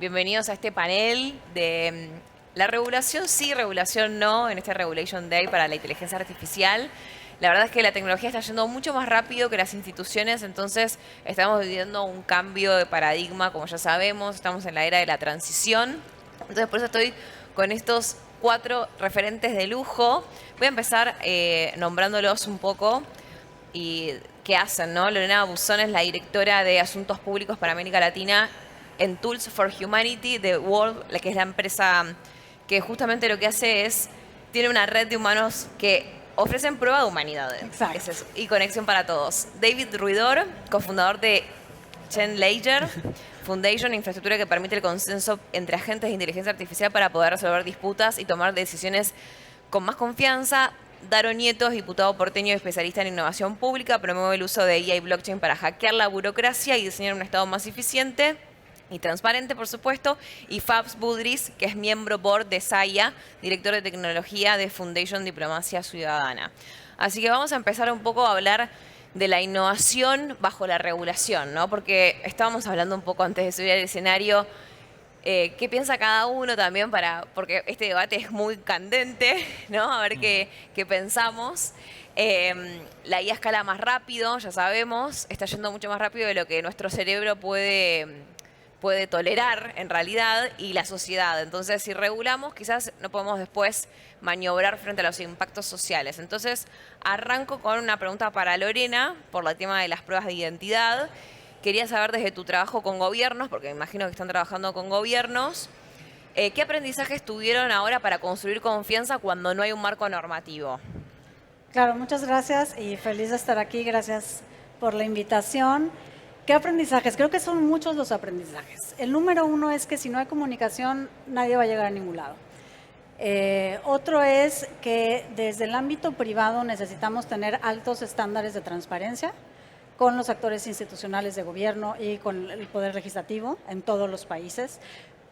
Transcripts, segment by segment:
Bienvenidos a este panel de la regulación sí, regulación no, en este Regulation Day para la inteligencia artificial. La verdad es que la tecnología está yendo mucho más rápido que las instituciones, entonces estamos viviendo un cambio de paradigma, como ya sabemos, estamos en la era de la transición. Entonces por eso estoy con estos 4 referentes de lujo. Voy a empezar nombrándolos un poco y qué hacen, ¿no? Lorena Buzón es la directora de Asuntos Públicos para América Latina en Tools for Humanity de World, la que es la empresa que justamente lo que hace es, tiene una red de humanos que ofrecen prueba de humanidad. Exacto. Es eso, y conexión para todos. David Ruidor, cofundador de Chen Leger Foundation, infraestructura que permite el consenso entre agentes de inteligencia artificial para poder resolver disputas y tomar decisiones con más confianza. Daro Nieto, diputado porteño y especialista en innovación pública, promueve el uso de IA y blockchain para hackear la burocracia y diseñar un Estado más eficiente y transparente, por supuesto. Y Fabs Budrys, que es miembro board de SAIA, director de tecnología de Foundation Diplomacia Ciudadana. Así que vamos a empezar un poco a hablar de la innovación bajo la regulación, ¿no? Porque estábamos hablando un poco antes de subir al escenario. ¿Qué piensa cada uno también porque este debate es muy candente, ¿no? A ver qué pensamos. La IA escala más rápido, ya sabemos, está yendo mucho más rápido de lo que nuestro cerebro puede tolerar en realidad y la sociedad. Entonces, si regulamos, quizás no podemos después maniobrar frente a los impactos sociales. Entonces, arranco con una pregunta para Lorena por el tema de las pruebas de identidad. Quería saber desde tu trabajo con gobiernos, porque me imagino que están trabajando con gobiernos, ¿qué aprendizajes tuvieron ahora para construir confianza cuando no hay un marco normativo? Claro, muchas gracias y feliz de estar aquí. Gracias por la invitación. ¿Qué aprendizajes? Creo que son muchos los aprendizajes. El número uno es que si no hay comunicación, nadie va a llegar a ningún lado. Otro es que desde el ámbito privado necesitamos tener altos estándares de transparencia con los actores institucionales de gobierno y con el poder legislativo en todos los países,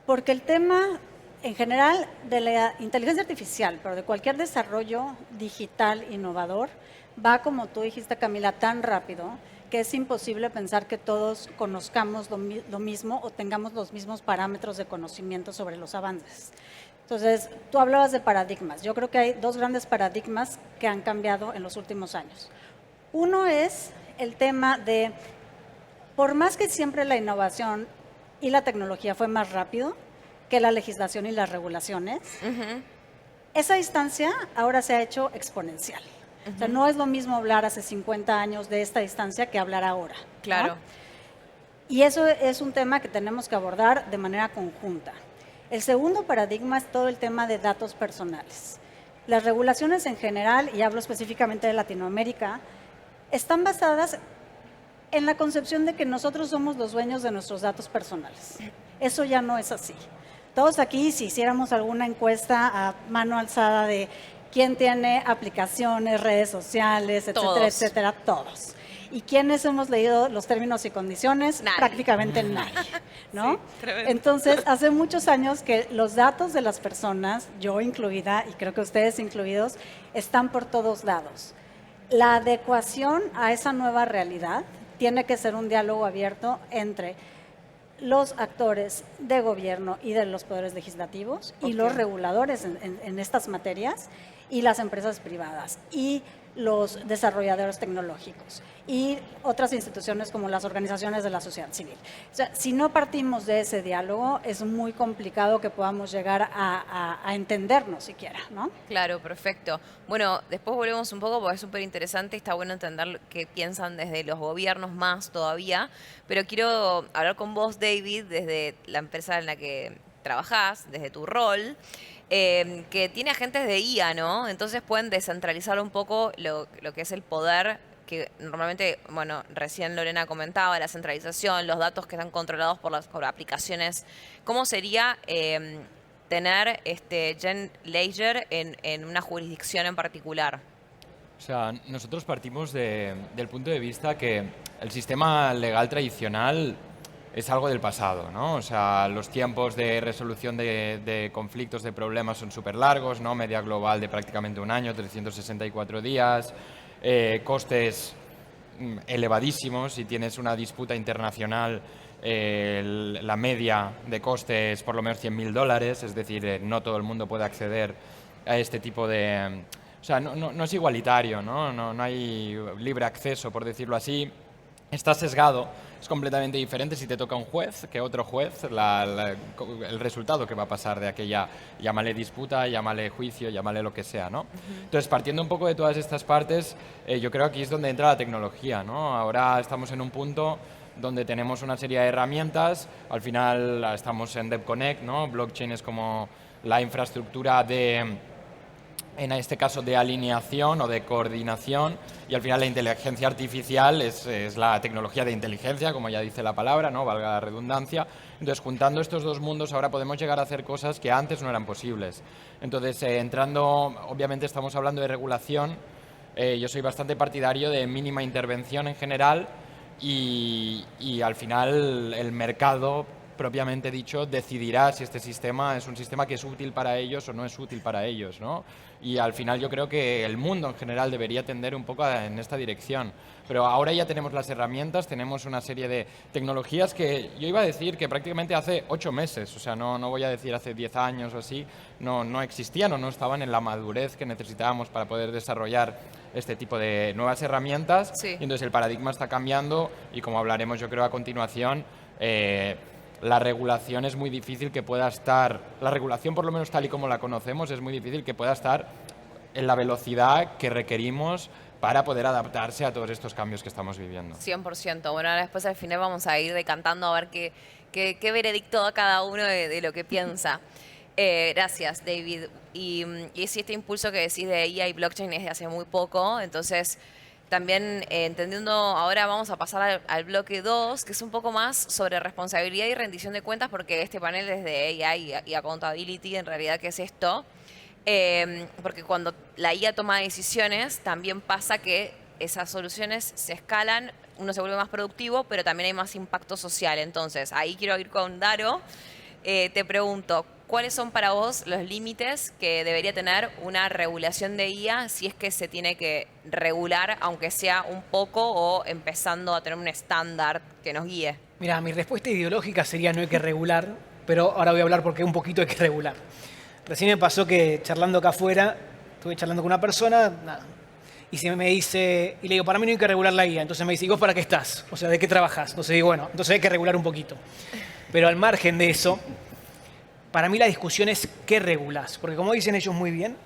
porque el tema en general de la inteligencia artificial, pero de cualquier desarrollo digital innovador, va, como tú dijiste, Camila, tan rápido que es imposible pensar que todos conozcamos lo mismo o tengamos los mismos parámetros de conocimiento sobre los avances. Entonces, tú hablabas de paradigmas. Yo creo que hay 2 grandes paradigmas que han cambiado en los últimos años. Uno es el tema de, por más que siempre la innovación y la tecnología fue más rápido que la legislación y las regulaciones, esa distancia ahora se ha hecho exponencial. O sea, no es lo mismo hablar hace 50 años de esta distancia que hablar ahora, ¿no? Claro. Y eso es un tema que tenemos que abordar de manera conjunta. El segundo paradigma es todo el tema de datos personales. Las regulaciones en general, y hablo específicamente de Latinoamérica, están basadas en la concepción de que nosotros somos los dueños de nuestros datos personales. Eso ya no es así. Todos aquí, si hiciéramos alguna encuesta a mano alzada de quién tiene aplicaciones, redes sociales, etcétera, etcétera, todos. ¿Y quiénes hemos leído los términos y condiciones? Nadie. Prácticamente nadie, ¿no? Sí, Entonces, hace muchos años que los datos de las personas, yo incluida y creo que ustedes incluidos, están por todos lados. La adecuación a esa nueva realidad tiene que ser un diálogo abierto entre los actores de gobierno y de los poderes legislativos y los reguladores en estas materias y las empresas privadas y los desarrolladores tecnológicos y otras instituciones como las organizaciones de la sociedad civil. O sea, si no partimos de ese diálogo, es muy complicado que podamos llegar a entendernos siquiera, ¿no? Claro, perfecto. Bueno, después volvemos un poco porque es súper interesante, está bueno entender qué piensan desde los gobiernos más todavía, pero quiero hablar con vos, David, desde la empresa en la que trabajás, desde tu rol, que tiene agentes de IA, ¿no? Entonces pueden descentralizar un poco lo que es el poder que normalmente, bueno, recién Lorena comentaba, la centralización, los datos que están controlados por aplicaciones. ¿Cómo sería tener Chen Leger en una jurisdicción en particular? O sea, nosotros partimos del punto de vista que el sistema legal tradicional es algo del pasado, ¿no? O sea, los tiempos de resolución de conflictos, de problemas son súper largos, ¿no? Media global de prácticamente un año, 364 días, costes elevadísimos. Si tienes una disputa internacional la media de coste es por lo menos $100.000, es decir, no todo el mundo puede acceder a este tipo de... O sea, no es igualitario, no hay libre acceso, por decirlo así. Está sesgado, es completamente diferente si te toca un juez que otro juez, el resultado que va a pasar de aquella, llámale disputa, llámale juicio, llámale lo que sea, ¿no? Entonces, partiendo un poco de todas estas partes, yo creo que aquí es donde entra la tecnología, ¿no? Ahora estamos en un punto donde tenemos una serie de herramientas, al final estamos en DevConnect, ¿no? Blockchain es como la infraestructura en este caso de alineación o de coordinación, y al final la inteligencia artificial es la tecnología de inteligencia, como ya dice la palabra, ¿no? Valga la redundancia. Entonces, juntando estos dos mundos, ahora podemos llegar a hacer cosas que antes no eran posibles. Entonces, entrando, obviamente estamos hablando de regulación, yo soy bastante partidario de mínima intervención en general, y al final el mercado, propiamente dicho, decidirá si este sistema es un sistema que es útil para ellos o no es útil para ellos, ¿no? Y al final yo creo que el mundo en general debería tender un poco en esta dirección. Pero ahora ya tenemos las herramientas, tenemos una serie de tecnologías que yo iba a decir que prácticamente hace 8 meses, o sea, no voy a decir hace 10 años o así, no existían o no estaban en la madurez que necesitábamos para poder desarrollar este tipo de nuevas herramientas. Sí. Y entonces el paradigma está cambiando y, como hablaremos yo creo a continuación, la regulación es muy difícil que pueda estar, la regulación por lo menos tal y como la conocemos, es muy difícil que pueda estar en la velocidad que requerimos para poder adaptarse a todos estos cambios que estamos viviendo. 100%. Bueno, ahora después al final vamos a ir decantando a ver qué veredicto da cada uno de lo que piensa. Gracias, David. Y sí, este impulso que decís de IA y blockchain es de hace muy poco, entonces también entendiendo, ahora vamos a pasar al bloque 2, que es un poco más sobre responsabilidad y rendición de cuentas, porque este panel es de AI y accountability, en realidad, ¿qué es esto? Porque cuando la IA toma decisiones, también pasa que esas soluciones se escalan, uno se vuelve más productivo, pero también hay más impacto social. Entonces, ahí quiero ir con Daro. Te pregunto, ¿cuáles son para vos los límites que debería tener una regulación de IA si es que se tiene que regular, aunque sea un poco, o empezando a tener un estándar que nos guíe? Mira, mi respuesta ideológica sería no hay que regular, pero ahora voy a hablar porque un poquito hay que regular. Recién me pasó que charlando acá afuera, estuve charlando con una persona, nada, y se me dice, y le digo, para mí no hay que regular la IA. Entonces me dice, ¿y vos para qué estás? O sea, ¿de qué trabajás? Entonces digo, bueno, entonces hay que regular un poquito. Pero al margen de eso, para mí la discusión es qué regulás. Porque como dicen ellos muy bien,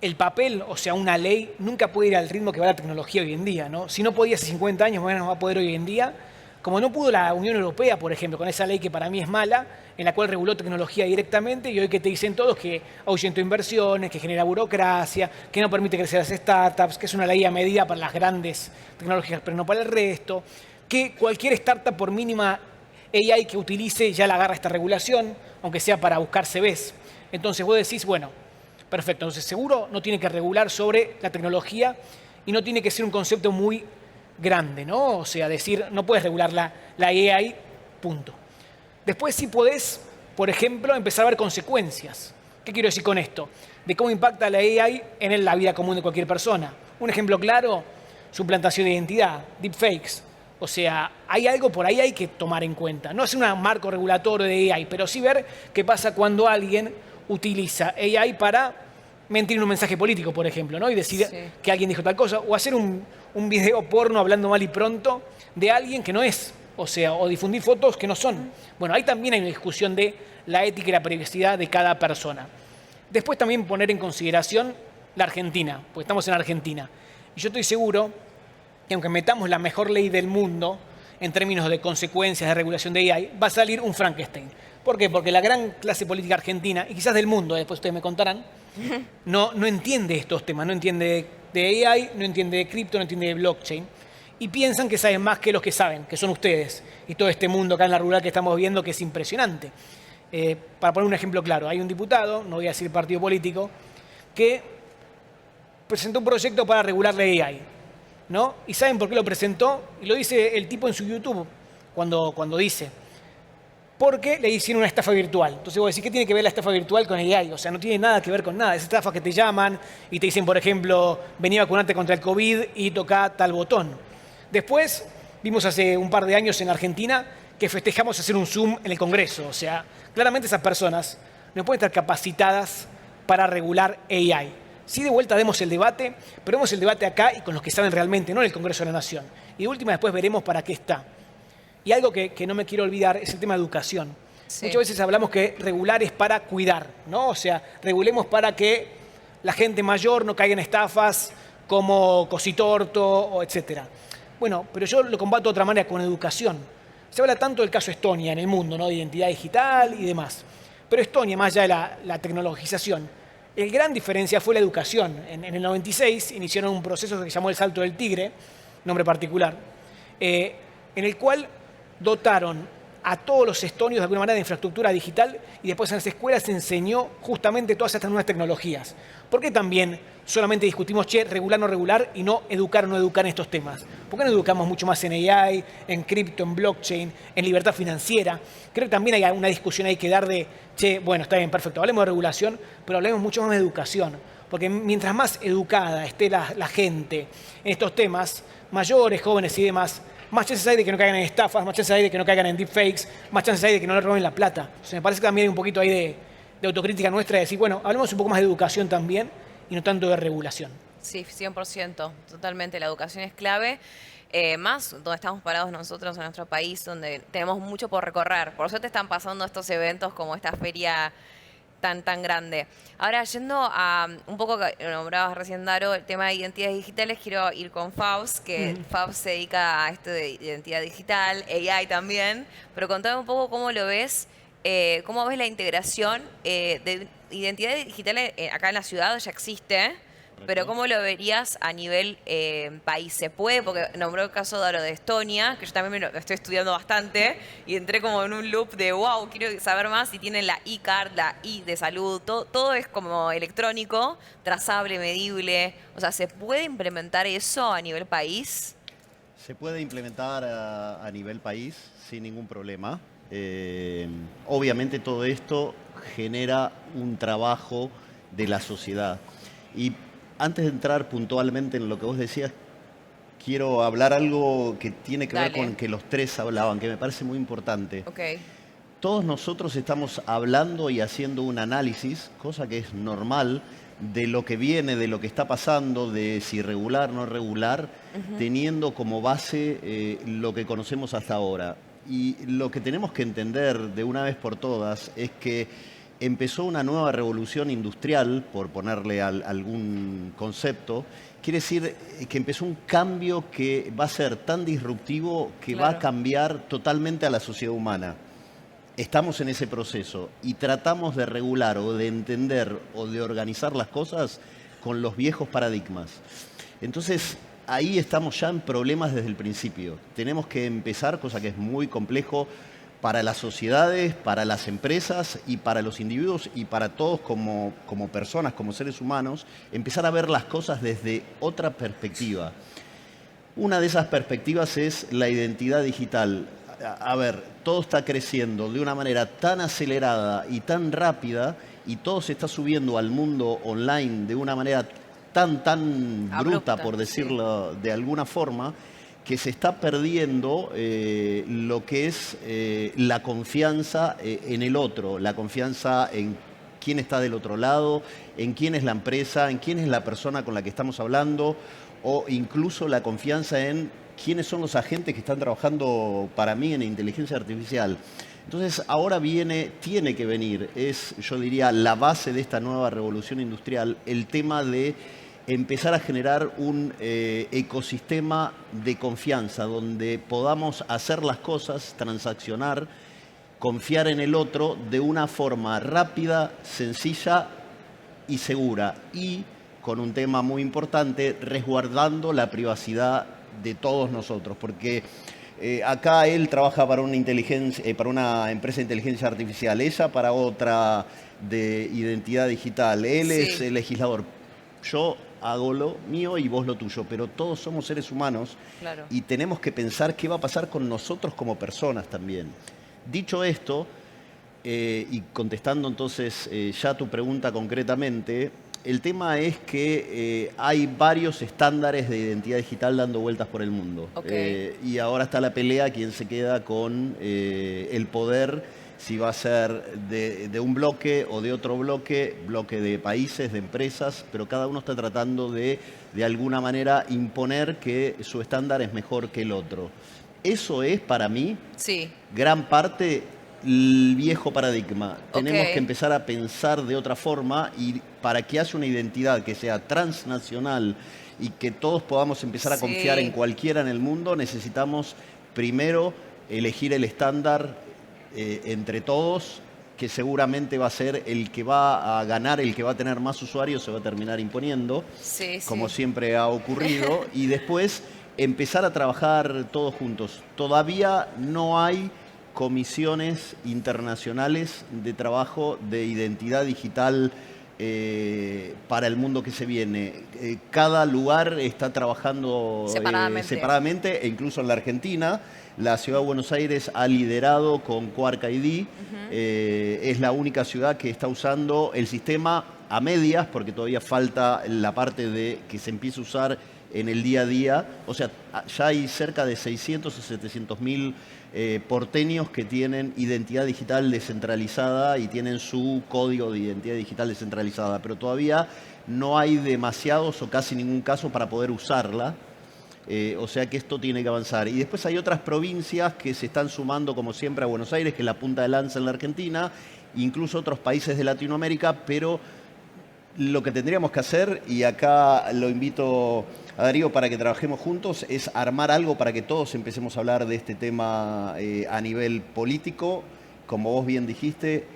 el papel, o sea, una ley, nunca puede ir al ritmo que va la tecnología hoy en día, ¿no? Si no podía hace 50 años, bueno, no va a poder hoy en día. Como no pudo la Unión Europea, por ejemplo, con esa ley que para mí es mala, en la cual reguló tecnología directamente, y hoy que te dicen todos que ahuyentó inversiones, que genera burocracia, que no permite crecer las startups, que es una ley a medida para las grandes tecnologías, pero no para el resto, que cualquier startup, por mínima AI que utilice, ya la agarra esta regulación, aunque sea para buscar CVs. Entonces vos decís, bueno, perfecto, entonces seguro no tiene que regular sobre la tecnología y no tiene que ser un concepto muy grande, ¿no? O sea, decir, no puedes regular la AI, punto. Después sí podés, por ejemplo, empezar a ver consecuencias. ¿Qué quiero decir con esto? De cómo impacta la AI en la vida común de cualquier persona. Un ejemplo claro, suplantación de identidad, deepfakes. O sea, hay algo por ahí hay que tomar en cuenta. No es un marco regulatorio de AI, pero sí ver qué pasa cuando alguien utiliza AI para mentir en un mensaje político, por ejemplo, ¿no? Y decir que alguien dijo tal cosa, o hacer un video porno hablando mal y pronto de alguien que no es, o sea, o difundir fotos que no son. Bueno, ahí también hay una discusión de la ética y la privacidad de cada persona. Después también poner en consideración la Argentina, porque estamos en Argentina. Y yo estoy seguro que aunque metamos la mejor ley del mundo en términos de consecuencias de regulación de AI, va a salir un Frankenstein. ¿Por qué? Porque la gran clase política argentina, y quizás del mundo, después ustedes me contarán, no entiende estos temas, no entiende de AI, no entiende de cripto, no entiende de blockchain, y piensan que saben más que los que saben, que son ustedes, y todo este mundo acá en la rural que estamos viendo, que es impresionante. Para poner un ejemplo claro, hay un diputado, no voy a decir partido político, que presentó un proyecto para regular la AI, ¿no? ¿Y saben por qué lo presentó? Y lo dice el tipo en su YouTube, cuando dice, porque le hicieron una estafa virtual. Entonces vos decís, ¿qué tiene que ver la estafa virtual con AI? O sea, no tiene nada que ver con nada. Es estafa que te llaman y te dicen, por ejemplo, vení a vacunarte contra el COVID y toca tal botón. Después, vimos hace un par de años en Argentina que festejamos hacer un Zoom en el Congreso. O sea, claramente esas personas no pueden estar capacitadas para regular AI. Sí, de vuelta demos el debate, pero demos el debate acá y con los que saben realmente, no en el Congreso de la Nación. Y de última después veremos para qué está. Y algo que no me quiero olvidar es el tema de educación. Sí. Muchas veces hablamos que regular es para cuidar, ¿no? O sea, regulemos para que la gente mayor no caiga en estafas como Cositorto o etcétera. Bueno, pero yo lo combato de otra manera, con educación. Se habla tanto del caso Estonia en el mundo, ¿no? De identidad digital y demás. Pero Estonia, más allá de la tecnologización, el gran diferencia fue la educación. En el 96 iniciaron un proceso que se llamó el Salto del Tigre, nombre particular, en el cual dotaron a todos los estonios de alguna manera de infraestructura digital y después en las escuelas se enseñó justamente todas estas nuevas tecnologías. ¿Por qué también solamente discutimos, regular, no regular y no educar o no educar en estos temas? ¿Por qué no educamos mucho más en AI, en cripto, en blockchain, en libertad financiera? Creo que también hay una discusión ahí que dar de, bueno, está bien, perfecto, hablemos de regulación, pero hablemos mucho más de educación. Porque mientras más educada esté la gente en estos temas, mayores, jóvenes y demás, más chances hay de que no caigan en estafas, más chances hay de que no caigan en deepfakes, más chances hay de que no le roben la plata. Entonces, me parece que también hay un poquito ahí de autocrítica nuestra, de decir, bueno, hablemos un poco más de educación también y no tanto de regulación. Sí, 100%, totalmente. La educación es clave. Más donde estamos parados nosotros en nuestro país, donde tenemos mucho por recorrer. Por eso te están pasando estos eventos como esta feria tan grande. Ahora, yendo a un poco que nombrabas recién, Daro, el tema de identidades digitales, quiero ir con Fabs, que Fabs se dedica a esto de identidad digital, AI también, pero contame un poco cómo lo ves, cómo ves la integración de identidades digitales acá en la ciudad, ya existe, pero ¿cómo lo verías a nivel país? ¿Se puede? Porque nombró el caso de Estonia, que yo también lo estoy estudiando bastante, y entré como en un loop de, wow, quiero saber más, y tienen la e-card, la i de salud, todo es como electrónico, trazable, medible. O sea, ¿se puede implementar eso a nivel país? Se puede implementar a nivel país sin ningún problema. Obviamente todo esto genera un trabajo de la sociedad. Y antes de entrar puntualmente en lo que vos decías, quiero hablar algo que tiene que ver con que los tres hablaban, que me parece muy importante. Okay. Todos nosotros estamos hablando y haciendo un análisis, cosa que es normal, de lo que viene, de lo que está pasando, de si regular, no regular, teniendo como base lo que conocemos hasta ahora. Y lo que tenemos que entender de una vez por todas es que empezó una nueva revolución industrial, por ponerle algún concepto. Quiere decir que empezó un cambio que va a ser tan disruptivo que va a cambiar totalmente a la sociedad humana. Estamos en ese proceso y tratamos de regular o de entender o de organizar las cosas con los viejos paradigmas. Entonces, ahí estamos ya en problemas desde el principio. Tenemos que empezar, cosa que es muy complejo, para las sociedades, para las empresas y para los individuos y para todos como personas, como seres humanos, empezar a ver las cosas desde otra perspectiva. Una de esas perspectivas es la identidad digital. A ver, todo está creciendo de una manera tan acelerada y tan rápida y todo se está subiendo al mundo online de una manera tan bruta, abrupta, por decirlo de alguna forma, que se está perdiendo lo que es la confianza en el otro, la confianza en quién está del otro lado, en quién es la empresa, en quién es la persona con la que estamos hablando, o incluso la confianza en quiénes son los agentes que están trabajando para mí en inteligencia artificial. Entonces, ahora tiene que venir, yo diría, la base de esta nueva revolución industrial, el tema de empezar a generar un ecosistema de confianza donde podamos hacer las cosas, transaccionar, confiar en el otro de una forma rápida, sencilla y segura. Y con un tema muy importante, resguardando la privacidad de todos nosotros. Porque acá él trabaja para una empresa de inteligencia artificial, ella para otra de identidad digital. Él es el legislador. Yo hago lo mío y vos lo tuyo, pero todos somos seres humanos y tenemos que pensar qué va a pasar con nosotros como personas también. Dicho esto, y contestando entonces ya tu pregunta concretamente, El tema es que hay varios estándares de identidad digital dando vueltas por el mundo. Ok. Y ahora está la pelea, quién se queda con el poder, si va a ser de un bloque o de otro bloque de países, de empresas, pero cada uno está tratando de alguna manera, imponer que su estándar es mejor que el otro. Eso es, para mí, Sí. gran parte el viejo paradigma. Tenemos Ok. que empezar a pensar de otra forma, y para que haya una identidad que sea transnacional y que todos podamos empezar a Sí. confiar en cualquiera en el mundo, necesitamos primero elegir el estándar entre todos, que seguramente va a ser el que va a ganar, el que va a tener más usuarios, se va a terminar imponiendo, Sí, como sí. siempre ha ocurrido, y después empezar a trabajar todos juntos. Todavía no hay comisiones internacionales de trabajo de identidad digital para el mundo que se viene. Cada lugar está trabajando Separadamente. e incluso en la Argentina. La Ciudad de Buenos Aires ha liderado con Quark ID. Es la única ciudad que está usando el sistema a medias, porque todavía falta la parte de que se empiece a usar en el día a día. O sea, ya hay cerca de 600 o 700 mil porteños que tienen identidad digital descentralizada y tienen su código de identidad digital descentralizada, pero todavía no hay demasiados o casi ningún caso para poder usarla. O sea que esto tiene que avanzar. Y después hay otras provincias que se están sumando, como siempre, a Buenos Aires, que es la punta de lanza en la Argentina, incluso otros países de Latinoamérica, pero lo que tendríamos que hacer, y acá lo invito a Darío para que trabajemos juntos, es armar algo para que todos empecemos a hablar de este tema a nivel político, como vos bien dijiste,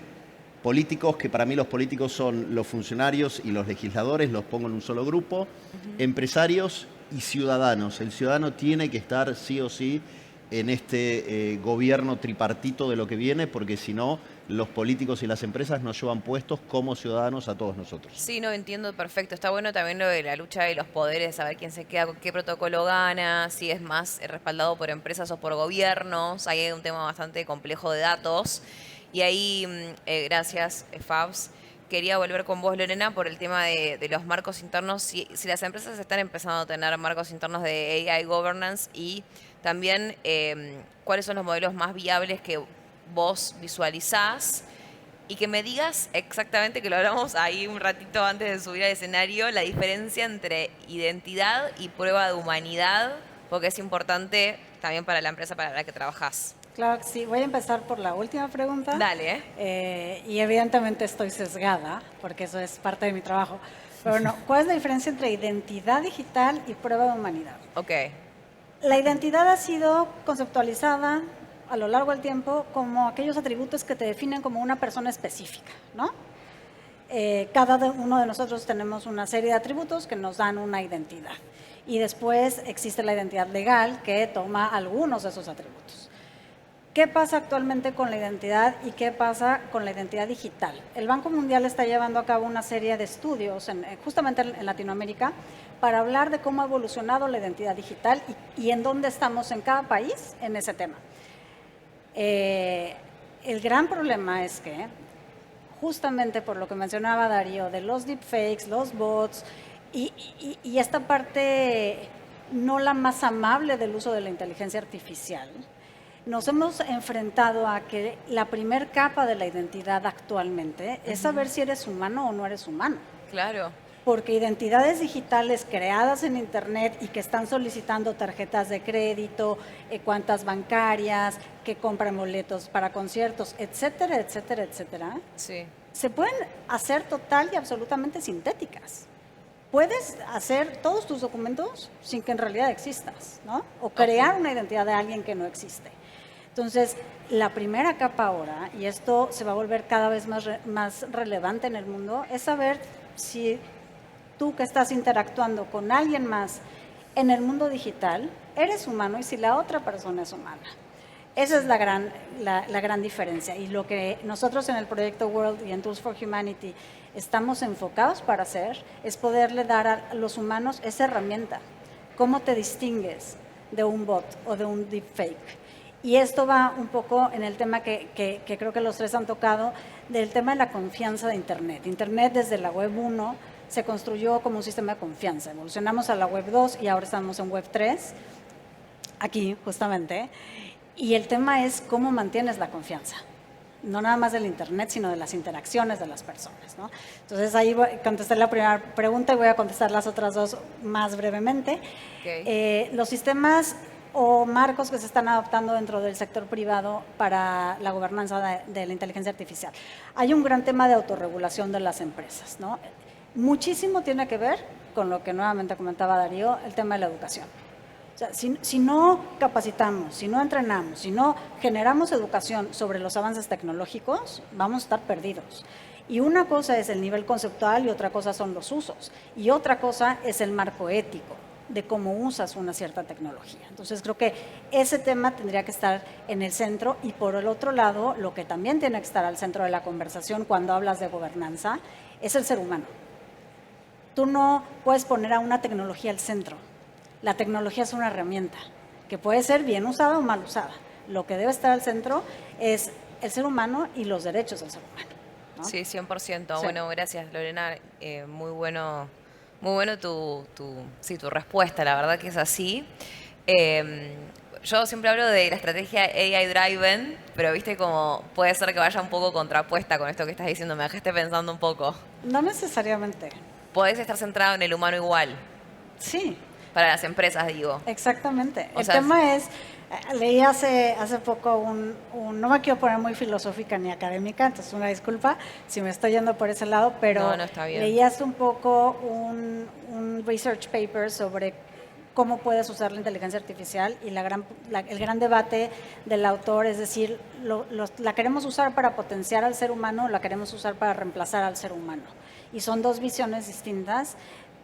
políticos, que para mí los políticos son los funcionarios y los legisladores, los pongo en un solo grupo, empresarios y ciudadanos. El ciudadano tiene que estar sí o sí en este gobierno tripartito de lo que viene, porque si no, los políticos y las empresas nos llevan puestos como ciudadanos a todos nosotros. Sí, no entiendo perfecto. Está bueno también lo de la lucha de los poderes, saber quién se queda con qué protocolo gana, si es más respaldado por empresas o por gobiernos. Ahí hay un tema bastante complejo de datos. Y ahí, gracias, Fabs. Quería volver con vos, Lorena, por el tema de los marcos internos. Si las empresas están empezando a tener marcos internos de AI governance, y también cuáles son los modelos más viables que vos visualizás, y que me digas exactamente, que lo hablamos ahí un ratito antes de subir al escenario, la diferencia entre identidad y prueba de humanidad, porque es importante también para la empresa para la que trabajás. Claro que sí. Voy a empezar por la última pregunta. Dale. Y evidentemente estoy sesgada, porque eso es parte de mi trabajo. Pero no, ¿cuál es la diferencia entre identidad digital y prueba de humanidad? Ok. La identidad ha sido conceptualizada a lo largo del tiempo como aquellos atributos que te definen como una persona específica, ¿no? Cada uno de nosotros tenemos una serie de atributos que nos dan una identidad. Y después existe la identidad legal, que toma algunos de esos atributos. ¿Qué pasa actualmente con la identidad y qué pasa con la identidad digital? El Banco Mundial está llevando a cabo una serie de estudios justamente en Latinoamérica para hablar de cómo ha evolucionado la identidad digital y en dónde estamos en cada país en ese tema. El gran problema es que, justamente por lo que mencionaba Darío, de los deepfakes, los bots y esta parte no la más amable del uso de la inteligencia artificial, nos hemos enfrentado a que la primer capa de la identidad actualmente es saber si eres humano o no eres humano. Claro. Porque identidades digitales creadas en Internet y que están solicitando tarjetas de crédito, cuentas bancarias, que compran boletos para conciertos, etcétera, etcétera, etcétera, Sí. se pueden hacer total y absolutamente sintéticas. Puedes hacer todos tus documentos sin que en realidad existas, ¿no? O crear una identidad de alguien que no existe. Entonces, la primera capa ahora, y esto se va a volver cada vez más relevante en el mundo, es saber si tú que estás interactuando con alguien más en el mundo digital, eres humano y si la otra persona es humana. Esa es la gran diferencia. Y lo que nosotros en el proyecto World y en Tools for Humanity estamos enfocados para hacer es poderle dar a los humanos esa herramienta. ¿Cómo te distingues de un bot o de un deepfake? Y esto va un poco en el tema que creo que los tres han tocado, del tema de la confianza de Internet. Internet desde la web 1 se construyó como un sistema de confianza. Evolucionamos a la Web 2 y ahora estamos en Web 3, aquí justamente. Y el tema es cómo mantienes la confianza. No nada más del Internet, sino de las interacciones de las personas, ¿no? Entonces ahí contesté la primera pregunta y voy a contestar las otras dos más brevemente. Okay. Los sistemas o marcos que se están adoptando dentro del sector privado para la gobernanza de la inteligencia artificial. Hay un gran tema de autorregulación de las empresas, ¿no? Muchísimo tiene que ver con lo que nuevamente comentaba Darío, el tema de la educación. O sea, si no capacitamos, si no entrenamos, si no generamos educación sobre los avances tecnológicos, vamos a estar perdidos. Y una cosa es el nivel conceptual y otra cosa son los usos. Y otra cosa es el marco ético de cómo usas una cierta tecnología. Entonces creo que ese tema tendría que estar en el centro y por el otro lado, lo que también tiene que estar al centro de la conversación cuando hablas de gobernanza es el ser humano. Tú no puedes poner a una tecnología al centro. La tecnología es una herramienta que puede ser bien usada o mal usada. Lo que debe estar al centro es el ser humano y los derechos del ser humano, ¿no? Sí, 100%. Sí. Bueno, gracias, Lorena. Muy bueno tu respuesta. La verdad que es así. Yo siempre hablo de la estrategia AI Driven, pero viste como puede ser que vaya un poco contrapuesta con esto que estás diciendo. Me dejaste pensando un poco. No necesariamente. Podés estar centrado en el humano igual. Sí. Para las empresas, digo. Exactamente. O El sea, tema es, leí hace poco no me quiero poner muy filosófica ni académica, entonces una disculpa si me estoy yendo por ese lado, pero No, está bien. leí hace un poco un research paper sobre cómo puedes usar la inteligencia artificial y el gran debate del autor es decir, ¿la queremos usar para potenciar al ser humano o la queremos usar para reemplazar al ser humano? Y son dos visiones distintas,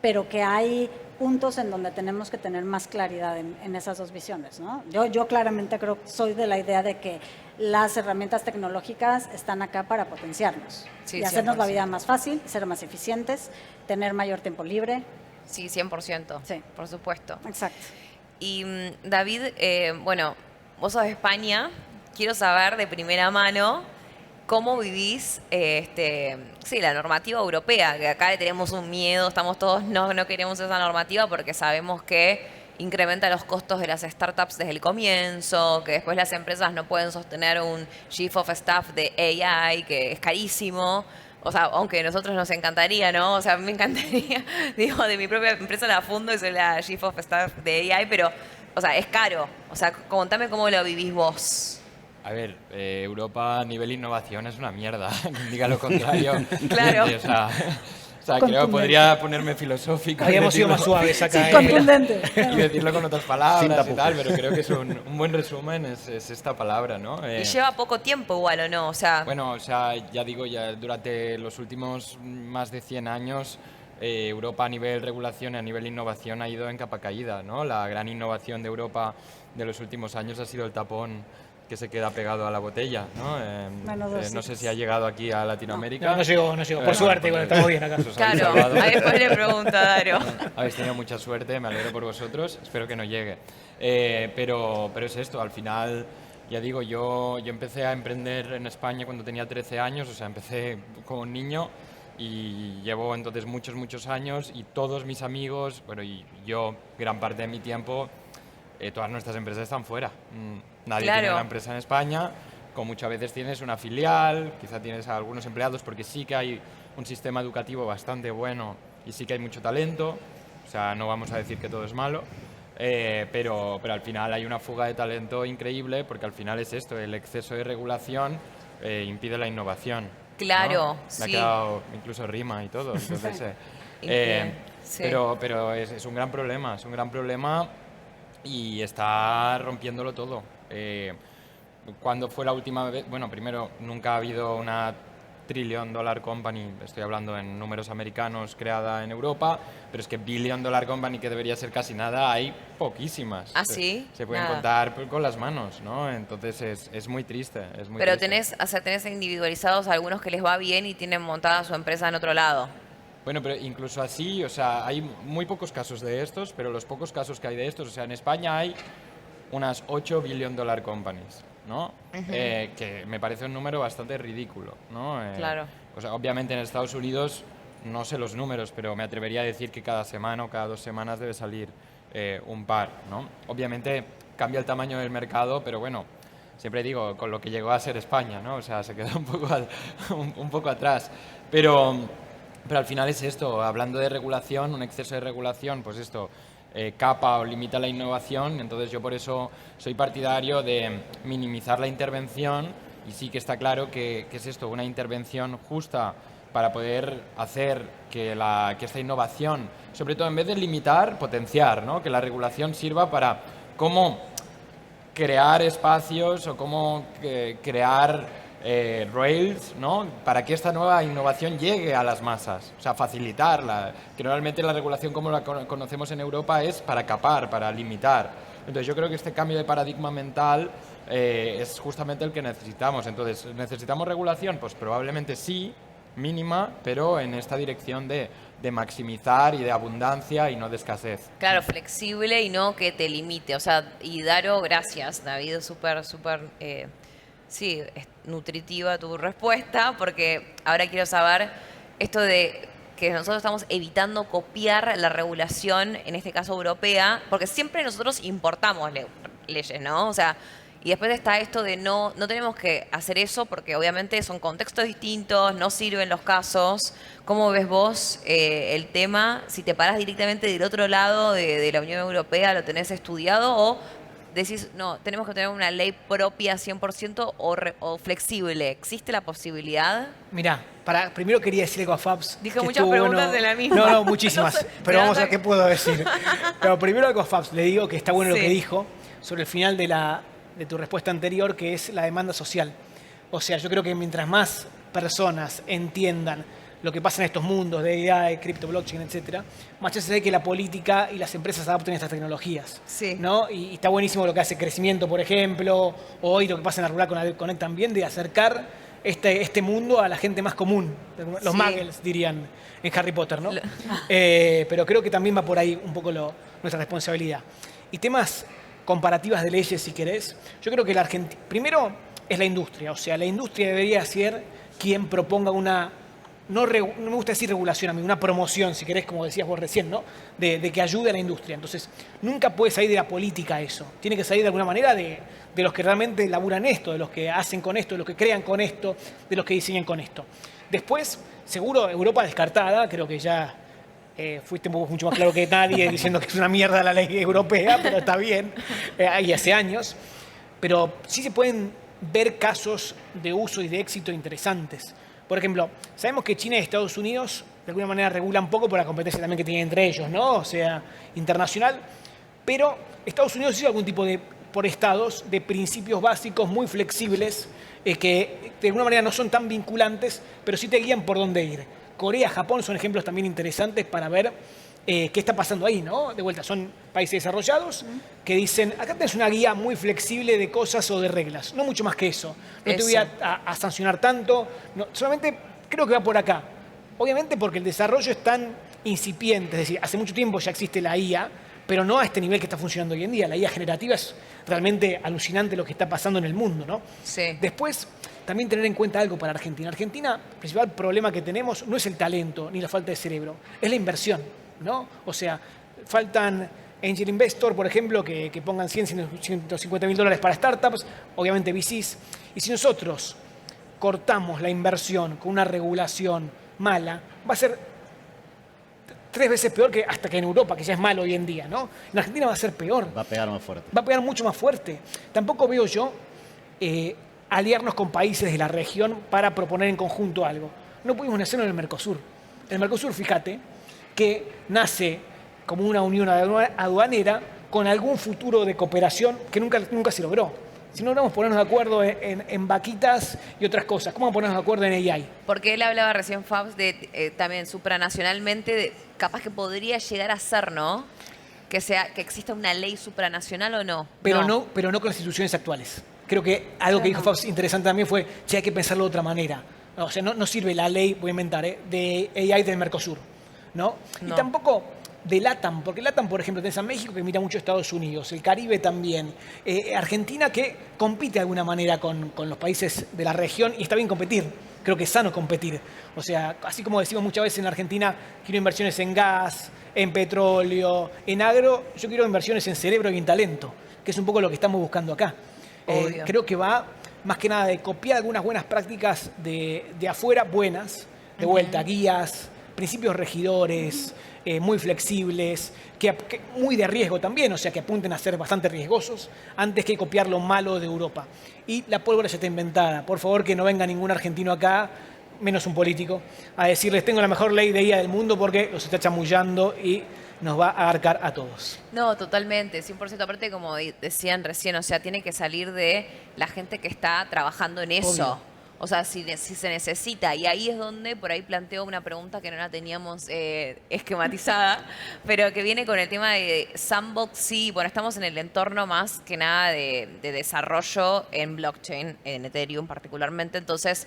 pero que hay puntos en donde tenemos que tener más claridad en esas dos visiones, ¿no? Yo claramente soy de la idea de que las herramientas tecnológicas están acá para potenciarnos Sí, y hacernos 100%. la vida más fácil, ser más eficientes, tener mayor tiempo libre. Sí, 100%. Sí. Por supuesto. Exacto. Y David, bueno, vos sos de España. Quiero saber de primera mano cómo vivís la normativa europea, que acá le tenemos un miedo, estamos todos, no queremos esa normativa porque sabemos que incrementa los costos de las startups desde el comienzo, que después las empresas no pueden sostener un Chief of Staff de AI, que es carísimo. O sea, aunque a nosotros nos encantaría, ¿no? O sea, me encantaría, digo, de mi propia empresa la fundo y soy la Chief of Staff de AI, pero, o sea, es caro. O sea, contame cómo lo vivís vos. A ver, Europa a nivel innovación es una mierda, diga lo contrario. Claro. O sea, creo que podría ponerme filosófico. y Habíamos sido decirlo- más suaves acá. Sí, contundente. y decirlo con otras Sin palabras y tapujos. tal, pero creo que es un buen resumen, es esta palabra, ¿no? Y lleva poco tiempo igual, ¿o no? O sea, Bueno, o sea, ya digo, ya durante los últimos más de 100 años, Europa a nivel regulación y a nivel innovación ha ido en capa caída, ¿no? La gran innovación de Europa de los últimos años ha sido el tapón que se queda pegado a la botella, ¿no? Menos dos No sé siglos. si ha llegado aquí a Latinoamérica. No llegó. Por suerte, bueno, estamos bien acá. Os habéis claro, salvado. ahí después le pregunto a Dario. Habéis tenido mucha suerte, me alegro por vosotros, espero que no llegue. Pero es esto, al final, ya digo, yo empecé a emprender en España cuando tenía 13 años, o sea, empecé como un niño y llevo entonces muchos años y todos mis amigos, bueno, y yo, gran parte de mi tiempo, todas nuestras empresas están fuera. Nadie Claro. tiene una empresa en España, como muchas veces tienes una filial, quizá tienes a algunos empleados, porque sí que hay un sistema educativo bastante bueno y sí que hay mucho talento, o sea, no vamos a decir que todo es malo, pero al final hay una fuga de talento increíble, porque al final es esto, el exceso de regulación impide la innovación. Claro, ¿no? Me sí. ha quedado incluso rima y todo, entonces... Sí. Pero es un gran problema, y está rompiéndolo todo. ¿Cuándo fue la última vez? Bueno, primero, nunca ha habido una $1 trillion company, estoy hablando en números americanos, creada en Europa, pero es que $1 billion company, que debería ser casi nada, hay poquísimas. ¿Ah, sí? Se pueden Nada. contar con las manos, ¿no? Entonces es muy triste. Es muy Pero triste. tenés individualizados algunos que les va bien y tienen montada su empresa en otro lado. Bueno, pero incluso así, o sea, hay muy pocos casos de estos, pero los pocos casos que hay de estos, o sea, en España hay unas 8 $1 billion companies, ¿no? Que me parece un número bastante ridículo, ¿no? Claro. O sea, obviamente en Estados Unidos no sé los números, pero me atrevería a decir que cada semana o cada 2 semanas debe salir un par, ¿no? Obviamente cambia el tamaño del mercado, pero bueno, siempre digo, con lo que llegó a ser España, ¿no? O sea, se quedó un poco atrás. Pero al final es esto, hablando de regulación, un exceso de regulación, pues esto, capa o limita la innovación. Entonces yo por eso soy partidario de minimizar la intervención, y sí que está claro que es esto, una intervención justa para poder hacer que esta innovación, sobre todo en vez de limitar, potenciar, ¿no? Que la regulación sirva para cómo crear espacios o cómo crear rails, ¿no? Para que esta nueva innovación llegue a las masas, o sea, facilitarla. Que normalmente la regulación como la conocemos en Europa es para capar, para limitar. Entonces yo creo que este cambio de paradigma mental es justamente el que necesitamos. Entonces, ¿necesitamos regulación? Pues probablemente sí, mínima, pero en esta dirección de maximizar y de abundancia y no de escasez. Claro, flexible y no que te limite. O sea, y Daro, gracias, David, súper, sí, es nutritiva tu respuesta, porque ahora quiero saber esto de que nosotros estamos evitando copiar la regulación, en este caso europea, porque siempre nosotros importamos leyes, ¿no? O sea, y después está esto de no tenemos que hacer eso porque obviamente son contextos distintos, no sirven los casos. ¿Cómo ves vos el tema? Si te parás directamente del otro lado de la Unión Europea, ¿lo tenés estudiado o decís, no, tenemos que tener una ley propia 100% o flexible? ¿Existe la posibilidad? Mirá, primero quería decir algo a Fabs. Dije que muchas estuvo preguntas de la misma. No, muchísimas. No sé, pero vamos a pero ver qué puedo decir. Pero primero algo a Fabs. Le digo que está bueno lo Sí. que dijo sobre el final de tu respuesta anterior, que es la demanda social. O sea, yo creo que mientras más personas entiendan lo que pasa en estos mundos de AI, cripto, blockchain, etcétera, más chance hay que la política y las empresas adopten estas tecnologías. Sí. ¿No? Y está buenísimo lo que hace Crecimiento, por ejemplo, o hoy lo que pasa en la Rural con Connect también, de acercar este mundo a la gente más común. Los Sí. muggles, dirían en Harry Potter, ¿no? Pero creo que también va por ahí un poco nuestra responsabilidad. Y temas comparativas de leyes, si querés. Yo creo que la Argentina, primero es la industria, o sea, la industria debería ser quien proponga una, no me gusta decir regulación a mí, una promoción, si querés, como decías vos recién, ¿no? De que ayude a la industria. Entonces, nunca puede salir de la política eso. Tiene que salir de alguna manera de los que realmente laburan esto, de los que hacen con esto, de los que crean con esto, de los que diseñan con esto. Después, seguro, Europa descartada, creo que ya fuiste mucho más claro que nadie diciendo que es una mierda la ley europea, pero está bien, y hace años. Pero sí se pueden ver casos de uso y de éxito interesantes. Por ejemplo, sabemos que China y Estados Unidos de alguna manera regulan poco por la competencia también que tienen entre ellos, ¿no? O sea, internacional. Pero Estados Unidos hizo algún tipo por estados, de principios básicos muy flexibles que de alguna manera no son tan vinculantes, pero sí te guían por dónde ir. Corea, Japón son ejemplos también interesantes para ver qué está pasando ahí, ¿no? De vuelta, son países desarrollados que dicen, acá tenés una guía muy flexible de cosas o de reglas, no mucho más que eso. No te voy a sancionar tanto, no, solamente creo que va por acá. Obviamente porque el desarrollo es tan incipiente, es decir, hace mucho tiempo ya existe la IA, pero no a este nivel que está funcionando hoy en día. La IA generativa es realmente alucinante lo que está pasando en el mundo, ¿no? Sí. Después, también tener en cuenta algo para Argentina. Argentina, el principal problema que tenemos no es el talento ni la falta de cerebro, es la inversión, ¿no? O sea, faltan angel investor, por ejemplo, que pongan 100, 150 mil dólares para startups, obviamente VCs. Y si nosotros cortamos la inversión con una regulación mala, va a ser 3 veces peor que hasta que en Europa, que ya es malo hoy en día, ¿no? En Argentina va a ser peor. Va a pegar más fuerte. Va a pegar mucho más fuerte. Tampoco veo yo aliarnos con países de la región para proponer en conjunto algo. No pudimos hacerlo en el Mercosur. El Mercosur, fíjate, que nace como una unión aduanera con algún futuro de cooperación que nunca se logró. Si no logramos ponernos de acuerdo en vaquitas y otras cosas, ¿cómo ponernos de acuerdo en AI? Porque él hablaba recién, Fabs, de también supranacionalmente, capaz que podría llegar a ser, ¿no? Que exista una ley supranacional o no. Pero no con las instituciones actuales. Creo que algo que dijo Fabs interesante también fue, hay que pensarlo de otra manera. No sirve la ley, voy a inventar, de AI del Mercosur, ¿no? Y tampoco de LATAM, porque LATAM, por ejemplo, tenés a México que mira mucho a Estados Unidos, el Caribe también, Argentina que compite de alguna manera con los países de la región y está bien competir, creo que es sano competir. O sea, así como decimos muchas veces en Argentina, quiero inversiones en gas, en petróleo, en agro, yo quiero inversiones en cerebro y en talento, que es un poco lo que estamos buscando acá. Creo que va más que nada de copiar algunas buenas prácticas de afuera, buenas, de vuelta, guías, principios regidores, muy flexibles, que muy de riesgo también, o sea, que apunten a ser bastante riesgosos antes que copiar lo malo de Europa. Y la pólvora ya está inventada. Por favor, que no venga ningún argentino acá, menos un político, a decirles tengo la mejor ley de IA del mundo porque los está chamullando y nos va a agarcar a todos. No, totalmente, 100%. Aparte, como decían recién, o sea, tiene que salir de la gente que está trabajando en eso. Obvio. O sea, si se necesita. Y ahí es donde por ahí planteo una pregunta que no la teníamos esquematizada, pero que viene con el tema de Sandbox. Sí, bueno, estamos en el entorno más que nada de desarrollo en blockchain, en Ethereum particularmente. Entonces,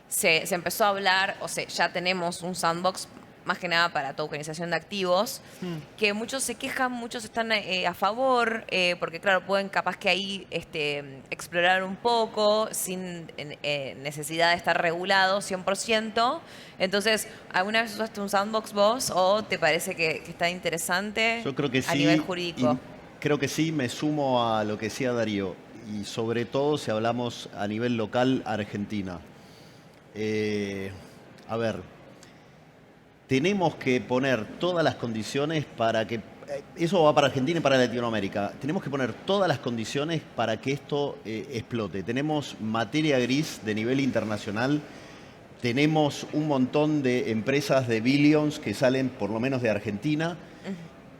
se empezó a hablar, o sea, ya tenemos un sandbox más que nada para tokenización de activos, que muchos se quejan, muchos están a favor, porque claro, pueden capaz que ahí explorar un poco sin necesidad de estar regulado 100%. Entonces, ¿alguna vez usaste un sandbox vos o te parece que está interesante Yo creo que sí, a nivel jurídico? creo que sí, me sumo a lo que decía Darío, y sobre todo si hablamos a nivel local, Argentina. A ver, tenemos que poner todas las condiciones para que, eso va para Argentina y para Latinoamérica, tenemos que poner todas las condiciones para que esto explote. Tenemos materia gris de nivel internacional, tenemos un montón de empresas de billions que salen por lo menos de Argentina,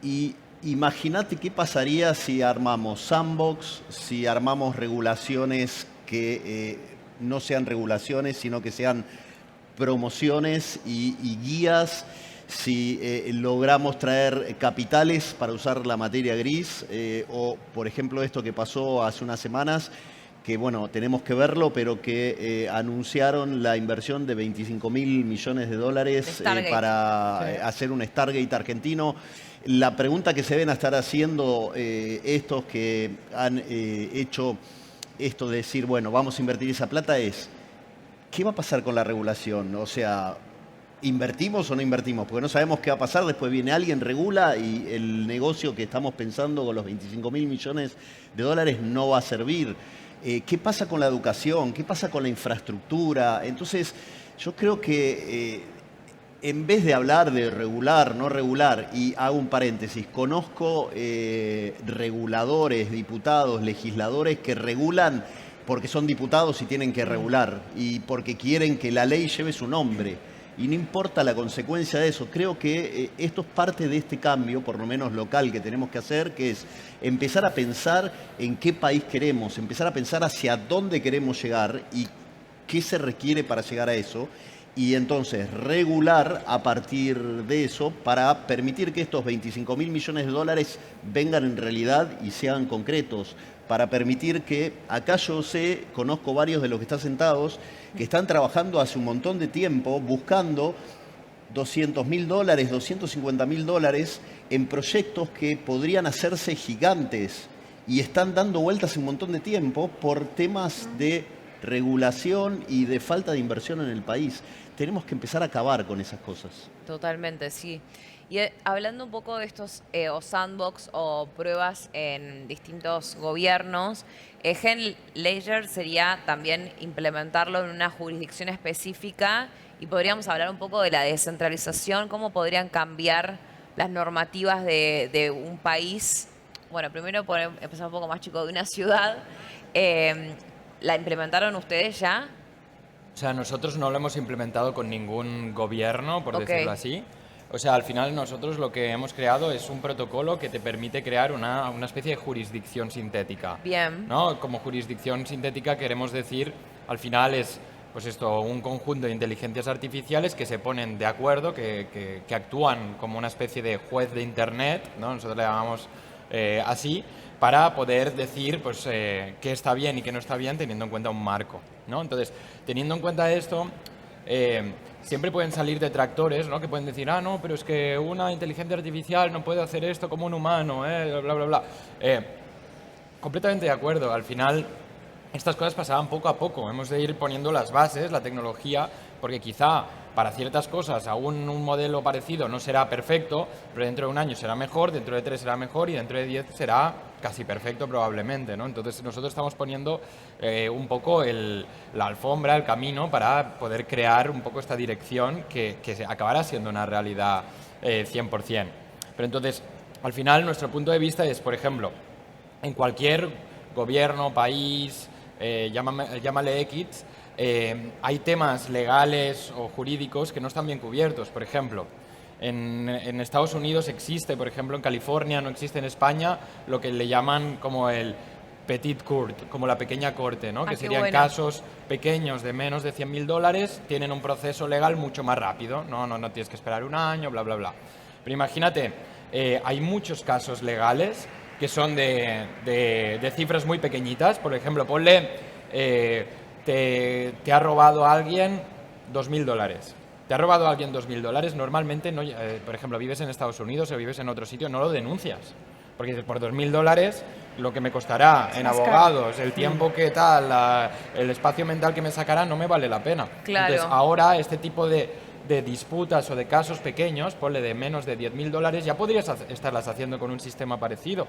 y imagínate qué pasaría si armamos sandbox, si armamos regulaciones que no sean regulaciones, sino que sean promociones y guías, si logramos traer capitales para usar la materia gris, o por ejemplo esto que pasó hace unas semanas, que bueno, tenemos que verlo, pero que anunciaron la inversión de 25.000 millones de dólares para hacer un Stargate argentino. La pregunta que se deben estar haciendo estos que han hecho esto de decir, bueno, vamos a invertir esa plata es, ¿qué va a pasar con la regulación? O sea, ¿invertimos o no invertimos? Porque no sabemos qué va a pasar. Después viene alguien, regula y el negocio que estamos pensando con los 25.000 millones de dólares no va a servir. ¿Qué pasa con la educación? ¿Qué pasa con la infraestructura? Entonces, yo creo que en vez de hablar de regular, no regular, y hago un paréntesis, conozco reguladores, diputados, legisladores que regulan porque son diputados y tienen que regular, y porque quieren que la ley lleve su nombre. Y no importa la consecuencia de eso. Creo que esto es parte de este cambio, por lo menos local, que tenemos que hacer, que es empezar a pensar en qué país queremos, empezar a pensar hacia dónde queremos llegar y qué se requiere para llegar a eso. Y entonces regular a partir de eso para permitir que estos 25.000 millones de dólares vengan en realidad y sean concretos, para permitir que, acá yo sé, conozco varios de los que están sentados, que están trabajando hace un montón de tiempo buscando $200.000, $250.000 en proyectos que podrían hacerse gigantes y están dando vueltas hace un montón de tiempo por temas de regulación y de falta de inversión en el país. Tenemos que empezar a acabar con esas cosas. Totalmente, sí. Y hablando un poco de estos o sandbox o pruebas en distintos gobiernos, Gen Ledger sería también implementarlo en una jurisdicción específica y podríamos hablar un poco de la descentralización, cómo podrían cambiar las normativas de un país. Bueno, primero empezar un poco más chico, de una ciudad. ¿La implementaron ustedes ya? O sea, nosotros no lo hemos implementado con ningún gobierno, por decirlo así. O sea, al final nosotros lo que hemos creado es un protocolo que te permite crear una especie de jurisdicción sintética. Bien. ¿No? Como jurisdicción sintética queremos decir, al final es pues esto, un conjunto de inteligencias artificiales que se ponen de acuerdo, que actúan como una especie de juez de Internet, ¿no? Nosotros le llamamos así, para poder decir pues, qué está bien y qué no está bien teniendo en cuenta un marco, ¿no? Entonces, teniendo en cuenta esto, siempre pueden salir detractores, ¿no? Que pueden decir, ah, no, pero es que una inteligencia artificial no puede hacer esto como un humano, bla, bla, bla. Completamente de acuerdo. Al final, estas cosas pasaban poco a poco. Hemos de ir poniendo las bases, la tecnología, porque quizá para ciertas cosas aún un modelo parecido no será perfecto, pero dentro de un año será mejor, dentro de 3 será mejor y dentro de 10 será casi perfecto probablemente, ¿no? Entonces nosotros estamos poniendo un poco la alfombra, el camino para poder crear un poco esta dirección que acabará siendo una realidad 100%. Pero entonces, al final, nuestro punto de vista es, por ejemplo, en cualquier gobierno, país, llámale X, hay temas legales o jurídicos que no están bien cubiertos. Por ejemplo, en Estados Unidos existe, por ejemplo, en California, no existe en España, lo que le llaman como el petit court, como la pequeña corte, ¿no? Que serían bueno. casos pequeños de menos de $100.000, tienen un proceso legal mucho más rápido, no tienes que esperar un año, bla, bla, bla. Pero imagínate, hay muchos casos legales que son de cifras muy pequeñitas. Por ejemplo, ponle, te ha robado a alguien $2.000. Te ha robado a alguien $2.000, normalmente, no, por ejemplo, vives en Estados Unidos o vives en otro sitio, no lo denuncias. Porque dices, por $2.000, lo que me costará en abogados, el tiempo que tal, el espacio mental que me sacará, no me vale la pena. Claro. Entonces, ahora este tipo de disputas o de casos pequeños, ponle de menos de $10.000, ya podrías estarlas haciendo con un sistema parecido.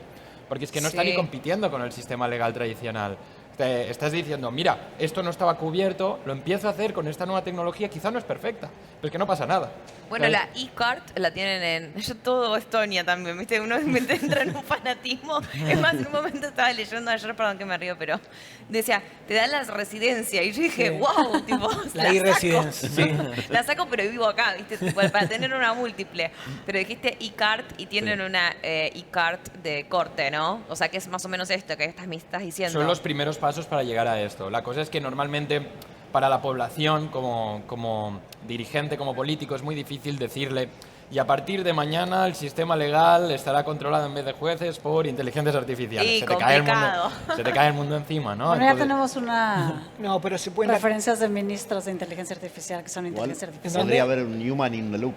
Porque es que no está ni compitiendo con el sistema legal tradicional. Estás diciendo, mira, esto no estaba cubierto, lo empiezo a hacer con esta nueva tecnología, quizá no es perfecta, pero es que no pasa nada. Bueno, la e-cart la tienen en... Yo todo Estonia también, ¿viste? Uno me entra en un fanatismo. Es más, en un momento estaba leyendo ayer, perdón que me río, pero decía, te dan la residencia. Y yo dije, wow, tipo, La e-residencia, sí. La saco, pero vivo acá, ¿viste? Tipo, para tener una múltiple. Pero dijiste e-cart y tienen una e-cart de corte, ¿no? O sea, que es más o menos esto que me estás diciendo. Son los primeros pasos para llegar a esto. La cosa es que normalmente para la población, como dirigente, como político, es muy difícil decirle, y a partir de mañana el sistema legal estará controlado en vez de jueces por inteligencias artificiales. Sí, se te cae el mundo encima, ¿no? Bueno, Entonces, ya tenemos una No, pero se pueden... referencias de ministros de inteligencia artificial que son Igual inteligencia artificial. podría haber un human in the loop.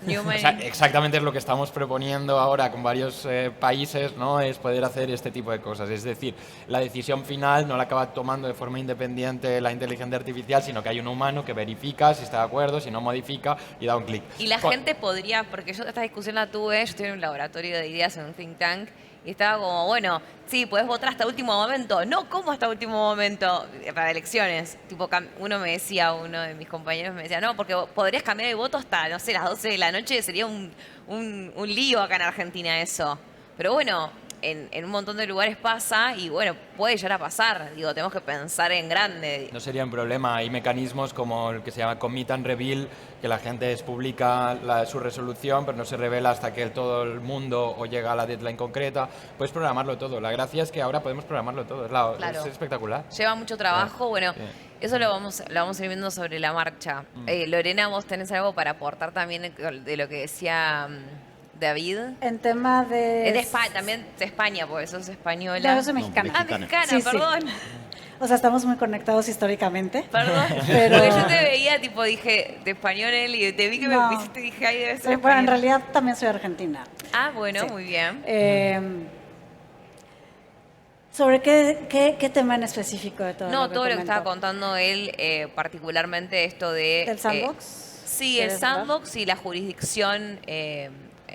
Newman. o sea, exactamente es lo que estamos proponiendo ahora con varios países, ¿no? Es poder hacer este tipo de cosas. Es decir, la decisión final no la acaba tomando de forma independiente la inteligencia artificial, sino que hay un humano que verifica si está de acuerdo, si no modifica y da un clic. Y la gente podría, porque yo esta discusión la tuve, yo estoy en un laboratorio de ideas en un think tank, y estaba como, bueno, sí, podés votar hasta último momento. No, ¿cómo hasta último momento? Para elecciones. Tipo, uno de mis compañeros me decía, no, porque podrías cambiar el voto hasta, no sé, las 12 de la noche. Sería un lío acá en Argentina eso. Pero bueno, en un montón de lugares pasa y bueno, puede llegar a pasar. Digo, tenemos que pensar en grande. No sería un problema. Hay mecanismos como el que se llama Commit and Reveal, que la gente publica su resolución, pero no se revela hasta que todo el mundo o llega a la deadline concreta. Puedes programarlo todo. La gracia es que ahora podemos programarlo todo. Claro. Es espectacular. Lleva mucho trabajo. Bueno, Sí. eso lo vamos a ir viendo sobre la marcha. Lorena, ¿vos tenés algo para aportar también de lo que decía David? En tema de... Es de España, también de España, porque sos española. Ya, yo soy mexicana. Ah, mexicana. mexicana, Sí, sí. perdón. O sea, estamos muy conectados históricamente. Perdón. Pero- Porque yo te veía, tipo, dije, de español, y te vi que No. me pusiste y dije, ay, debe ser Bueno, en español. realidad también soy argentina. Ah, bueno, Sí. muy bien. ¿Sobre qué tema en específico de todo No, lo que todo lo que comentó? estaba contando él, particularmente esto de... ¿Del sandbox? Sí, el ¿Quieres hablar? sandbox y la jurisdicción,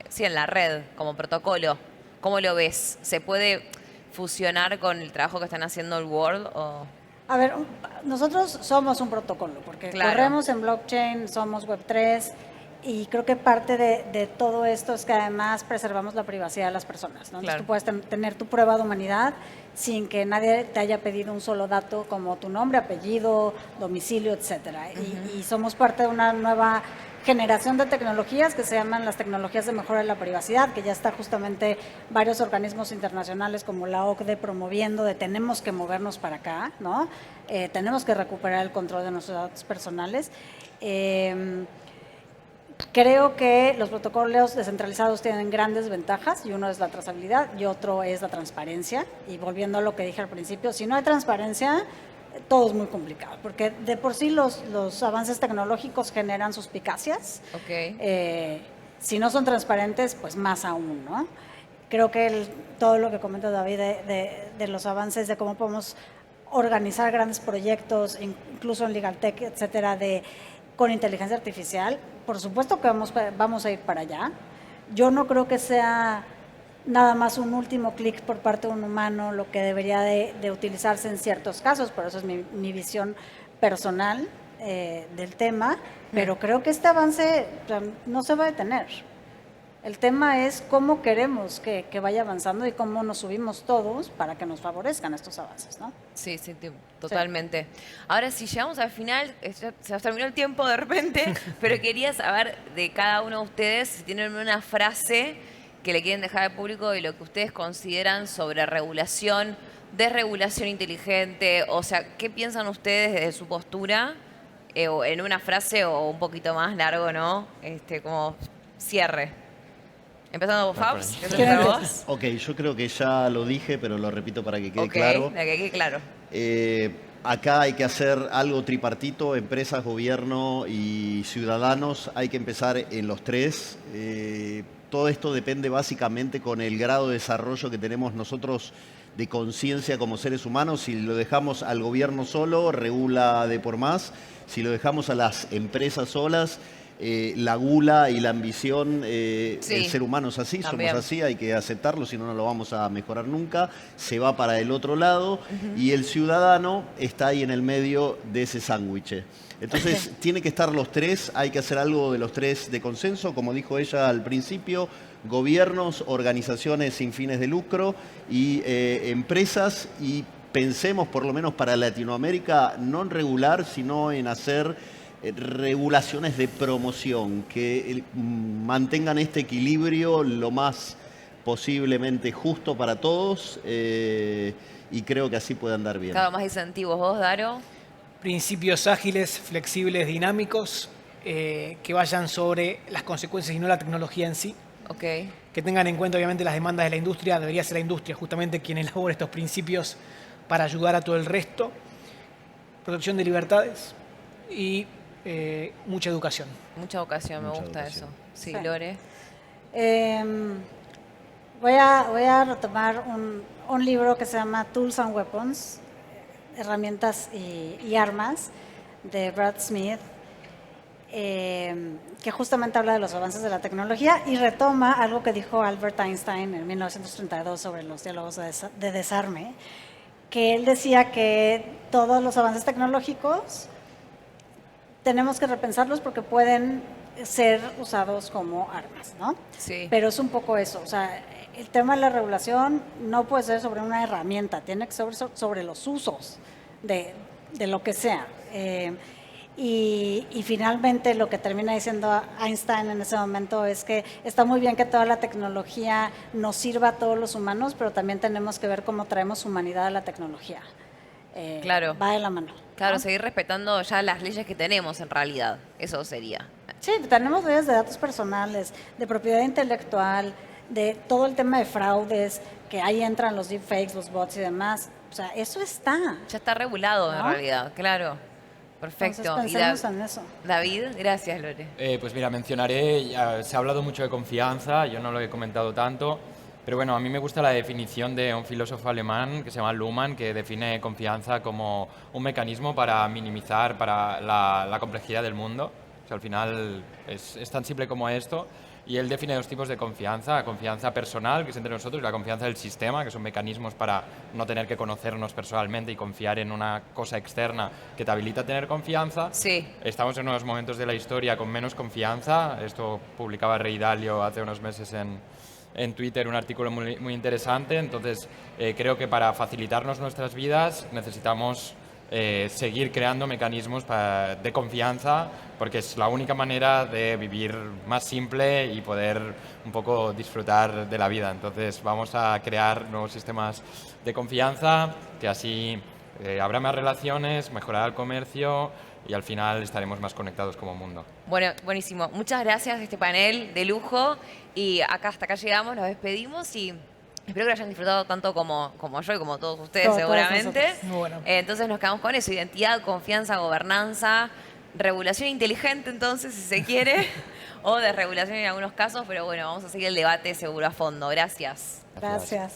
sí, en la red, como protocolo. ¿Cómo lo ves? ¿Se puede fusionar con el trabajo que están haciendo el World? O... A ver, nosotros somos un protocolo, porque Claro. corremos en blockchain, somos Web3, y creo que parte de todo esto es que además preservamos la privacidad de las personas, ¿no? Entonces Claro. tú puedes tener tu prueba de humanidad sin que nadie te haya pedido un solo dato como tu nombre, apellido, domicilio, etcétera. Y somos parte de una nueva generación de tecnologías que se llaman las tecnologías de mejora de la privacidad, que ya está justamente varios organismos internacionales como la OCDE promoviendo de tenemos que movernos para acá, ¿no? Tenemos que recuperar el control de nuestros datos personales. Creo que los protocolos descentralizados tienen grandes ventajas, y uno es la trazabilidad y otro es la transparencia. Y volviendo a lo que dije al principio, si no hay transparencia, todo es muy complicado, porque de por sí los avances tecnológicos generan suspicacias. Ok. Si no son transparentes, pues más aún, ¿no? Creo que todo lo que comenta David de los avances, de cómo podemos organizar grandes proyectos, incluso en LegalTech, etcétera, con inteligencia artificial, por supuesto que vamos a ir para allá. Yo no creo que sea nada más un último clic por parte de un humano lo que debería de utilizarse en ciertos casos, pero eso es mi visión personal del tema, pero creo que este avance no se va a detener. El tema es cómo queremos que vaya avanzando y cómo nos subimos todos para que nos favorezcan estos avances, ¿no? Sí, sí, totalmente. Ahora, si llegamos al final, se nos terminó el tiempo de repente, pero quería saber de cada uno de ustedes si tienen una frase que le quieren dejar al público de lo que ustedes consideran sobre regulación, desregulación inteligente, o sea, ¿qué piensan ustedes desde su postura? O en una frase o un poquito más largo, ¿no? Como cierre. Empezando por Fabs, que es ¿Quién para empieza? vos. Ok, yo creo que ya lo dije, pero lo repito para que quede Ok, claro. para que quede claro. Acá hay que hacer algo tripartito, empresas, gobierno y ciudadanos. Hay que empezar en los tres. Todo esto depende básicamente con el grado de desarrollo que tenemos nosotros de conciencia como seres humanos. Si lo dejamos al gobierno solo, regula de por más. Si lo dejamos a las empresas solas, la gula y la ambición, Sí, el ser humano es así, también. somos así, hay que aceptarlo, si no, no lo vamos a mejorar nunca. Se va para el otro lado y el ciudadano está ahí en el medio de ese sándwich. Entonces, tiene que estar los tres, hay que hacer algo de los tres de consenso, como dijo ella al principio, gobiernos, organizaciones sin fines de lucro y empresas, y pensemos, por lo menos para Latinoamérica, no en regular, sino en hacer regulaciones de promoción que mantengan este equilibrio lo más posiblemente justo para todos, y creo que así puede andar bien. Cada más incentivos. ¿Vos, Daro? Principios ágiles, flexibles, dinámicos, que vayan sobre las consecuencias y no la tecnología en sí. Ok. Que tengan en cuenta obviamente las demandas de la industria. Debería ser la industria justamente quien elabore estos principios para ayudar a todo el resto. Protección de libertades y mucha educación. Mucha ocasión, me Mucha gusta educación. eso. Sí, Sí. Lore. Voy a retomar un libro que se llama Tools and Weapons, herramientas y armas, de Brad Smith, que justamente habla de los avances de la tecnología y retoma algo que dijo Albert Einstein en 1932 sobre los diálogos de desarme, que él decía que todos los avances tecnológicos tenemos que repensarlos porque pueden ser usados como armas, ¿no? Sí. Pero es un poco eso, o sea, el tema de la regulación no puede ser sobre una herramienta, tiene que ser sobre los usos de lo que sea. Y finalmente lo que termina diciendo Einstein en ese momento es que está muy bien que toda la tecnología nos sirva a todos los humanos, pero también tenemos que ver cómo traemos humanidad a la tecnología. Claro. Va de la mano. Claro, ¿no? seguir respetando ya las leyes que tenemos en realidad. Eso sería. Sí, tenemos leyes de datos personales, de propiedad intelectual, de todo el tema de fraudes, que ahí entran los deepfakes, los bots y demás. O sea, eso está. Ya está regulado en ¿No? realidad, claro. Perfecto. Entonces, pensemos en eso. David, gracias, Lore. Pues mira, mencionaré, se ha hablado mucho de confianza, yo no lo he comentado tanto, pero bueno, a mí me gusta la definición de un filósofo alemán que se llama Luhmann, que define confianza como un mecanismo para minimizar para la complejidad del mundo. O sea, al final es tan simple como esto. Y él define dos tipos de confianza: confianza personal, que es entre nosotros, y la confianza del sistema, que son mecanismos para no tener que conocernos personalmente y confiar en una cosa externa que te habilita a tener confianza. Sí. Estamos en unos momentos de la historia con menos confianza. Esto publicaba Rey Dalio hace unos meses en Twitter, un artículo muy interesante. Entonces, creo que para facilitarnos nuestras vidas necesitamos seguir creando mecanismos de confianza, porque es la única manera de vivir más simple y poder un poco disfrutar de la vida. Entonces vamos a crear nuevos sistemas de confianza, que así habrá más relaciones, mejorará el comercio y al final estaremos más conectados como mundo. Bueno, buenísimo. Muchas gracias a este panel de lujo. Y hasta acá llegamos, nos despedimos y Espero que lo hayan disfrutado tanto como yo y como todos ustedes Todos seguramente. nosotros. Muy bueno. Entonces nos quedamos con eso, identidad, confianza, gobernanza, regulación inteligente entonces, si se quiere, o desregulación en algunos casos, pero bueno, vamos a seguir el debate seguro a fondo. Gracias. Gracias.